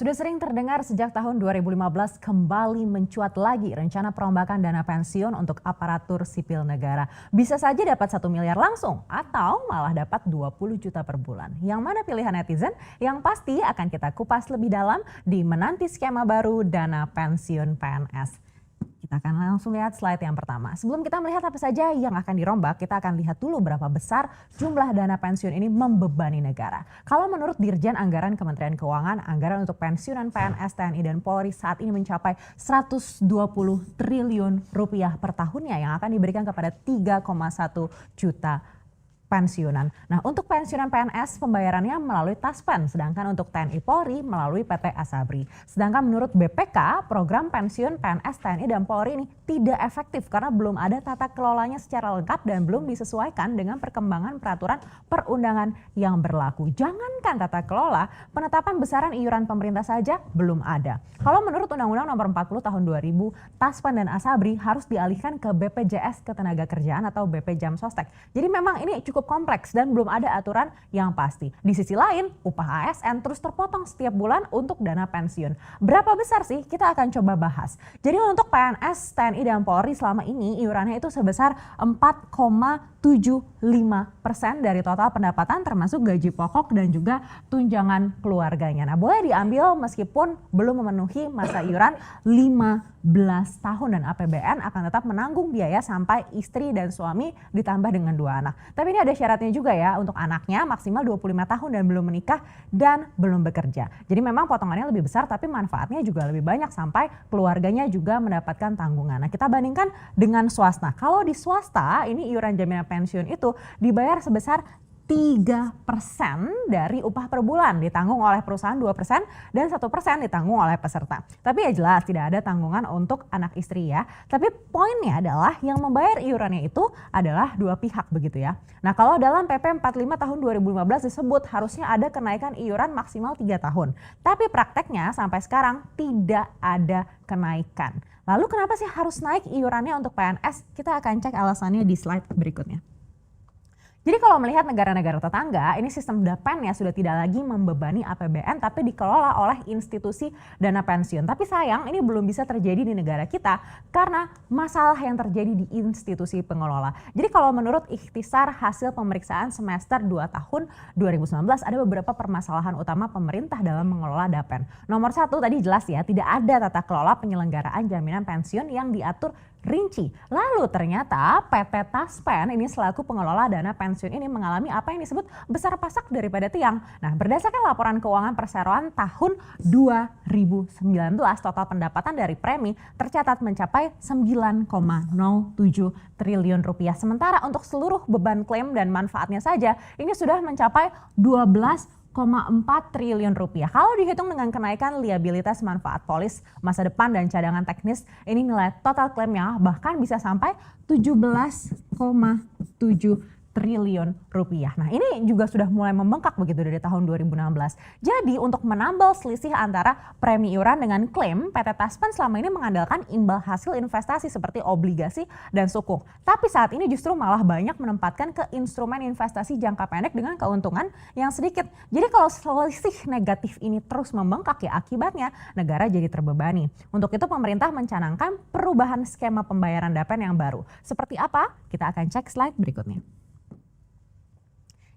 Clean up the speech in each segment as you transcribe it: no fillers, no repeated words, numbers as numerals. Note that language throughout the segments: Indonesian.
Sudah sering terdengar sejak tahun 2015 kembali mencuat lagi rencana perombakan dana pensiun untuk aparatur sipil negara. Bisa saja dapat 1 miliar langsung atau malah dapat 20 juta per bulan. Yang mana pilihan netizen? Yang pasti akan kita kupas lebih dalam di menanti skema baru dana pensiun PNS. Kita akan langsung lihat slide yang pertama. Sebelum kita melihat apa saja yang akan dirombak, kita akan lihat dulu berapa besar jumlah dana pensiun ini membebani negara. Kalau menurut Dirjen Anggaran Kementerian Keuangan, anggaran untuk pensiunan PNS, TNI, dan Polri saat ini mencapai 120 triliun rupiah per tahunnya yang akan diberikan kepada 3,1 juta pensiunan. Nah, untuk pensiunan PNS pembayarannya melalui Taspen, sedangkan untuk TNI Polri melalui PT Asabri. Sedangkan menurut BPK, program pensiun PNS, TNI, dan Polri ini tidak efektif karena belum ada tata kelolanya secara lengkap dan belum disesuaikan dengan perkembangan peraturan perundangan yang berlaku. Jangankan tata kelola, penetapan besaran iuran pemerintah saja belum ada. Kalau menurut Undang-Undang Nomor 40 Tahun 2000, Taspen dan Asabri harus dialihkan ke BPJS Ketenagakerjaan atau BP Jam Sostek. Jadi memang ini cukup kompleks dan belum ada aturan yang pasti. Di sisi lain, upah ASN terus terpotong setiap bulan untuk dana pensiun. Berapa besar sih? Kita akan coba bahas. Jadi untuk PNS, TNI, dan Polri selama ini iurannya itu sebesar 4,75% dari total pendapatan termasuk gaji pokok dan juga tunjangan keluarganya. Nah, boleh diambil meskipun belum memenuhi masa iuran 15 tahun dan APBN akan tetap menanggung biaya sampai istri dan suami ditambah dengan 2 anak. Tapi ini ada syaratnya juga ya, untuk anaknya maksimal 25 tahun dan belum menikah dan belum bekerja. Jadi memang potongannya lebih besar tapi manfaatnya juga lebih banyak sampai keluarganya juga mendapatkan tanggungan. Nah, kita bandingkan dengan swasta. Kalau di swasta ini iuran jaminan pensiun itu dibayar sebesar 3% dari upah per bulan, ditanggung oleh perusahaan 2% dan 1% ditanggung oleh peserta. Tapi ya jelas tidak ada tanggungan untuk anak istri ya. Tapi poinnya adalah yang membayar iurannya itu adalah dua pihak begitu ya. Nah, kalau dalam PP 45 tahun 2015 disebut harusnya ada kenaikan iuran maksimal 3 tahun. Tapi prakteknya sampai sekarang tidak ada kenaikan. Lalu kenapa sih harus naik iurannya untuk PNS? Kita akan cek alasannya di slide berikutnya. Jadi kalau melihat negara-negara tetangga, ini sistem DAPEN ya sudah tidak lagi membebani APBN tapi dikelola oleh institusi dana pensiun. Tapi sayang ini belum bisa terjadi di negara kita karena masalah yang terjadi di institusi pengelola. Jadi kalau menurut ikhtisar hasil pemeriksaan semester 2 tahun 2019 ada beberapa permasalahan utama pemerintah dalam mengelola DAPEN. Nomor 1 tadi jelas ya, tidak ada tata kelola penyelenggaraan jaminan pensiun yang diatur rinci. Lalu ternyata PT Taspen ini selaku pengelola dana pensiun ini mengalami apa yang disebut besar pasak daripada tiang. Nah, berdasarkan laporan keuangan perseroan tahun 2019 total pendapatan dari premi tercatat mencapai 9,07 triliun rupiah. Sementara untuk seluruh beban klaim dan manfaatnya saja ini sudah mencapai 12,4 triliun rupiah. Kalau dihitung dengan kenaikan liabilitas manfaat polis masa depan dan cadangan teknis, ini nilai total klaimnya bahkan bisa sampai 17,7 triliun rupiah. Nah, ini juga sudah mulai membengkak begitu dari tahun 2016. Jadi untuk menambal selisih antara premi iuran dengan klaim, PT Taspen selama ini mengandalkan imbal hasil investasi seperti obligasi dan sukuk. Tapi saat ini justru malah banyak menempatkan ke instrumen investasi jangka pendek dengan keuntungan yang sedikit. Jadi kalau selisih negatif ini terus membengkak ya akibatnya negara jadi terbebani. Untuk itu pemerintah mencanangkan perubahan skema pembayaran DAPEN yang baru. Seperti apa? Kita akan cek slide berikutnya.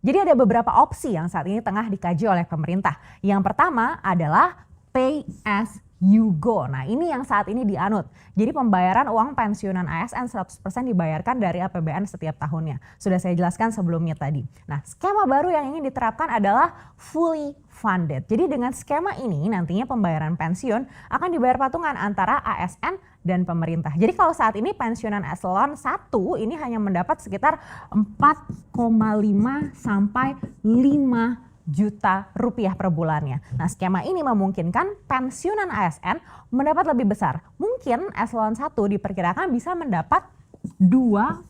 Jadi ada beberapa opsi yang saat ini tengah dikaji oleh pemerintah. Yang pertama adalah pay as you go. Nah, ini yang saat ini dianut. Jadi pembayaran uang pensiunan ASN 100% dibayarkan dari APBN setiap tahunnya. Sudah saya jelaskan sebelumnya tadi. Nah, skema baru yang ingin diterapkan adalah fully funded. Jadi dengan skema ini nantinya pembayaran pensiun akan dibayar patungan antara ASN dan pemerintah. Jadi kalau saat ini pensiunan eselon 1 ini hanya mendapat sekitar 4,5 sampai 5 juta rupiah per bulannya. Nah, skema ini memungkinkan pensiunan ASN mendapat lebih besar. Mungkin eselon 1 diperkirakan bisa mendapat 20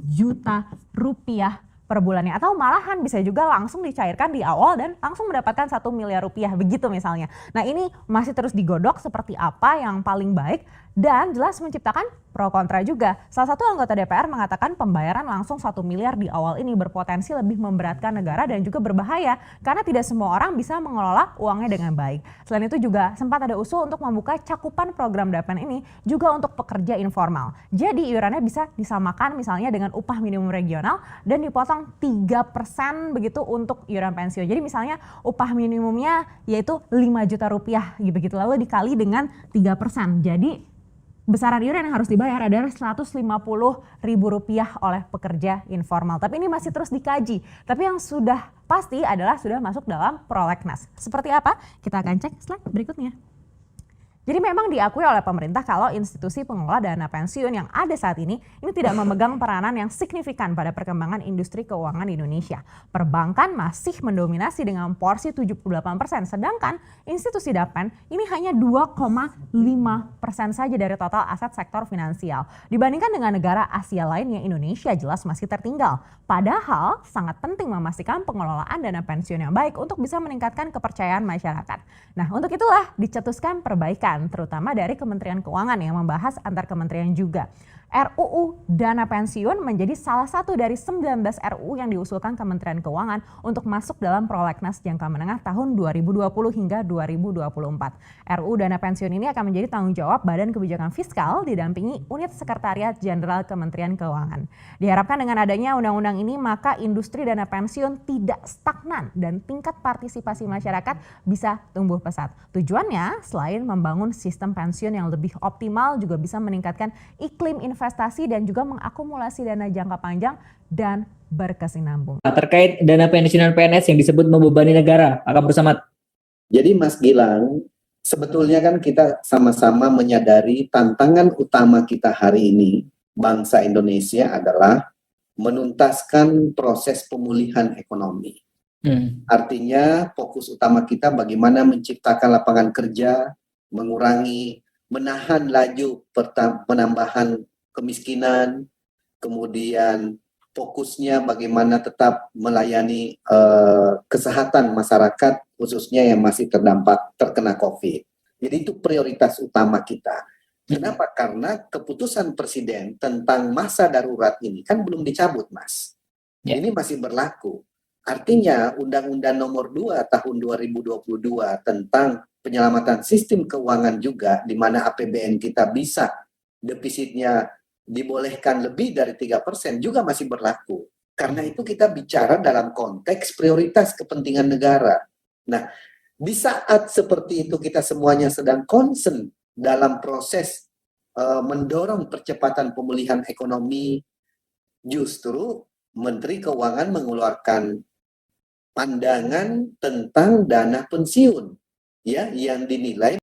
juta rupiah per bulannya, atau malahan bisa juga langsung dicairkan di awal dan langsung mendapatkan 1 miliar rupiah begitu misalnya. Nah ini masih terus digodok seperti apa yang paling baik dan jelas menciptakan pro kontra juga. Salah satu anggota DPR mengatakan pembayaran langsung 1 miliar di awal ini berpotensi lebih memberatkan negara dan juga berbahaya karena tidak semua orang bisa mengelola uangnya dengan baik. Selain itu juga sempat ada usul untuk membuka cakupan program DAPEN ini juga untuk pekerja informal. Jadi iurannya bisa disamakan misalnya dengan upah minimum regional dan dipotong 3% begitu untuk iuran pensiun. Jadi misalnya upah minimumnya yaitu 5 juta rupiah begitu, lalu dikali dengan 3%. Jadi besaran iuran yang harus dibayar adalah 150.000 rupiah oleh pekerja informal. Tapi ini masih terus dikaji. Tapi yang sudah pasti adalah sudah masuk dalam prolegnas. Seperti apa? Kita akan cek slide berikutnya. Jadi memang diakui oleh pemerintah kalau institusi pengelola dana pensiun yang ada saat ini tidak memegang peranan yang signifikan pada perkembangan industri keuangan di Indonesia. Perbankan masih mendominasi dengan porsi 78%, sedangkan institusi DAPEN ini hanya 2,5% saja dari total aset sektor finansial. Dibandingkan dengan negara Asia lainnya, Indonesia jelas masih tertinggal. Padahal sangat penting memastikan pengelolaan dana pensiun yang baik untuk bisa meningkatkan kepercayaan masyarakat. Nah, untuk itulah dicetuskan perbaikan terutama dari Kementerian Keuangan yang membahas antar kementerian juga. RUU Dana Pensiun menjadi salah satu dari 19 RUU yang diusulkan Kementerian Keuangan untuk masuk dalam prolegnas jangka menengah tahun 2020 hingga 2024. RUU Dana Pensiun ini akan menjadi tanggung jawab Badan Kebijakan Fiskal didampingi Unit Sekretariat Jenderal Kementerian Keuangan. Diharapkan dengan adanya undang-undang ini maka industri dana pensiun tidak stagnan dan tingkat partisipasi masyarakat bisa tumbuh pesat. Tujuannya selain membangun sistem pensiun yang lebih optimal juga bisa meningkatkan iklim investasi dan juga mengakumulasi dana jangka panjang dan berkesinambungan. Terkait dana pensiunan PNS yang disebut membebani negara, Pak Kapur. Jadi Mas Gilang, sebetulnya kan kita sama-sama menyadari tantangan utama kita hari ini, bangsa Indonesia adalah menuntaskan proses pemulihan ekonomi. Artinya fokus utama kita bagaimana menciptakan lapangan kerja, menahan laju penambahan kemiskinan, kemudian fokusnya bagaimana tetap melayani kesehatan masyarakat khususnya yang masih terkena COVID. Jadi itu prioritas utama kita. Kenapa? Karena keputusan Presiden tentang masa darurat ini kan belum dicabut, Mas. Ini masih berlaku. Artinya Undang-Undang Nomor 2 Tahun 2022 tentang penyelamatan sistem keuangan juga, di mana APBN kita bisa defisitnya dibolehkan lebih dari 3% juga masih berlaku. Karena itu kita bicara dalam konteks prioritas kepentingan negara. Nah, di saat seperti itu kita semuanya sedang concern dalam proses mendorong percepatan pemulihan ekonomi, justru Menteri Keuangan mengeluarkan pandangan tentang dana pensiun ya yang dinilai